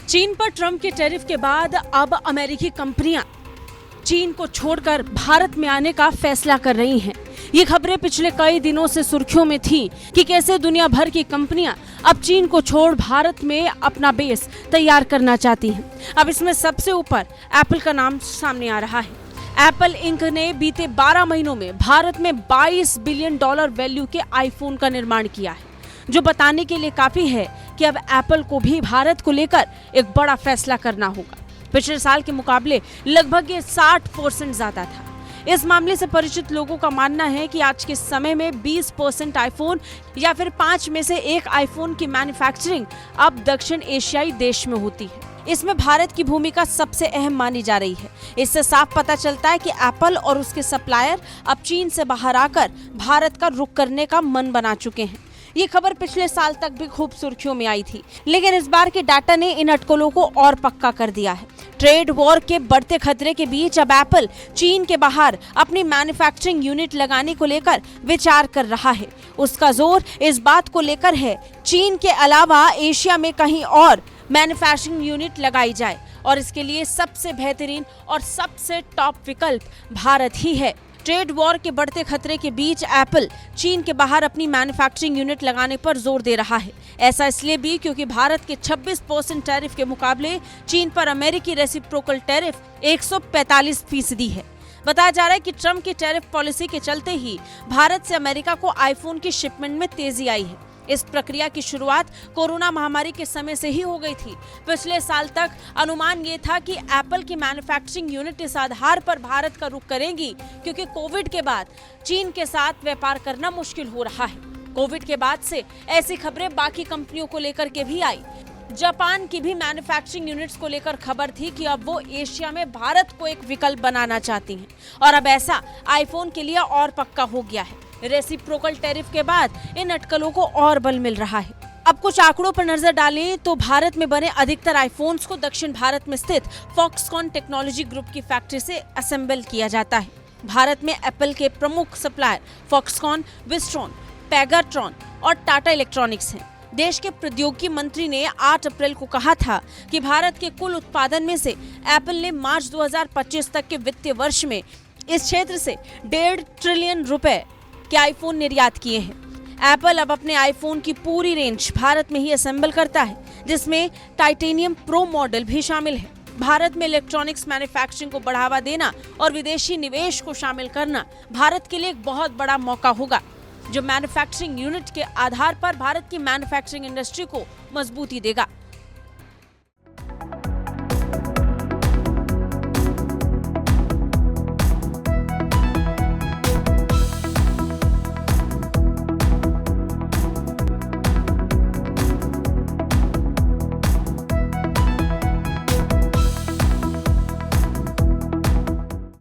चीन पर ट्रंप के टैरिफ के बाद अब अमेरिकी कंपनियां चीन को छोड़कर भारत में आने का फैसला कर रही हैं। ये खबरें पिछले कई दिनों से सुर्खियों में थी कि कैसे दुनिया भर की कंपनियां अब चीन को छोड़ भारत में अपना बेस तैयार करना चाहती हैं। अब इसमें सबसे ऊपर एप्पल का नाम सामने आ रहा है। एप्पल इंक ने बीते 12 महीनों में भारत में $22 बिलियन वैल्यू के आईफोन का निर्माण किया है, जो बताने के लिए काफी है कि अब एप्पल को भी भारत को लेकर एक बड़ा फैसला करना होगा। पिछले साल के मुकाबले लगभग ये 60% ज्यादा था। इस मामले से परिचित लोगों का मानना है कि आज के समय में 20% आईफोन या फिर 5 में से 1 आईफोन की मैन्युफैक्चरिंग अब दक्षिण एशियाई देश में होती है। इसमें भारत की भूमिका सबसे अहम मानी जा रही है। इससे साफ पता चलता है कि एप्पल और उसके सप्लायर अब चीन से बाहर आकर भारत का रुख करने का मन बना चुके हैं। ये खबर पिछले साल तक भी खूब सुर्खियों में आई थी, लेकिन इस बार के डाटा ने इन अटकलों को और पक्का कर दिया है। ट्रेड वॉर के बढ़ते खतरे के बीच अब एप्पल चीन के बाहर अपनी मैन्युफैक्चरिंग यूनिट लगाने को लेकर विचार कर रहा है। उसका जोर इस बात को लेकर है चीन के अलावा एशिया में कहीं और मैन्युफैक्चरिंग यूनिट लगाई जाए, और इसके लिए सबसे बेहतरीन और सबसे टॉप विकल्प भारत ही है। ट्रेड वॉर के बढ़ते खतरे के बीच एप्पल चीन के बाहर अपनी मैन्युफैक्चरिंग यूनिट लगाने पर जोर दे रहा है। ऐसा इसलिए भी क्योंकि भारत के 26% टैरिफ के मुकाबले चीन पर अमेरिकी रेसिप्रोकल टैरिफ 145% है। बताया जा रहा है कि ट्रंप की टैरिफ पॉलिसी के चलते ही भारत से अमेरिका को आईफोन की शिपमेंट में तेजी आई है। इस प्रक्रिया की शुरुआत कोरोना महामारी के समय से ही हो गई थी। पिछले साल तक अनुमान ये था कि एप्पल की मैन्युफैक्चरिंग यूनिट इस आधार पर भारत का रुख करेंगी क्योंकि कोविड के बाद चीन के साथ व्यापार करना मुश्किल हो रहा है। कोविड के बाद से ऐसी खबरें बाकी कंपनियों को लेकर के भी आई। जापान की भी मैन्युफैक्चरिंग यूनिट्स को लेकर खबर थी कि अब वो एशिया में भारत को एक विकल्प बनाना चाहती हैं, और अब ऐसा आईफोन के लिए और पक्का हो गया है। रेसिप्रोकल टैरिफ के बाद इन अटकलों को और बल मिल रहा है। अब कुछ आंकड़ों पर नजर डालें तो भारत में बने अधिकतर आईफोन्स को दक्षिण भारत में स्थित फॉक्सकॉन टेक्नोलॉजी ग्रुप की फैक्ट्री से असेंबल किया जाता है। भारत में एप्पल के प्रमुख सप्लायर फॉक्सकॉन, विस्ट्रॉन, पेगाट्रॉन और टाटा इलेक्ट्रॉनिक्स हैं। देश के प्रौद्योगिकी मंत्री ने 8 अप्रैल को कहा था कि भारत के कुल उत्पादन में से एप्पल ने मार्च 2025 तक के वित्तीय वर्ष में इस क्षेत्र से $1.5 ट्रिलियन के आईफोन निर्यात किए हैं। एप्पल अब अपने आईफोन की पूरी रेंज भारत में ही असेंबल करता है, जिसमें टाइटेनियम प्रो मॉडल भी शामिल है। भारत में इलेक्ट्रॉनिक्स मैन्युफैक्चरिंग को बढ़ावा देना और विदेशी निवेश को शामिल करना भारत के लिए एक बहुत बड़ा मौका होगा, जो मैन्युफैक्चरिंग यूनिट के आधार पर भारत की मैन्युफैक्चरिंग इंडस्ट्री को मजबूती देगा।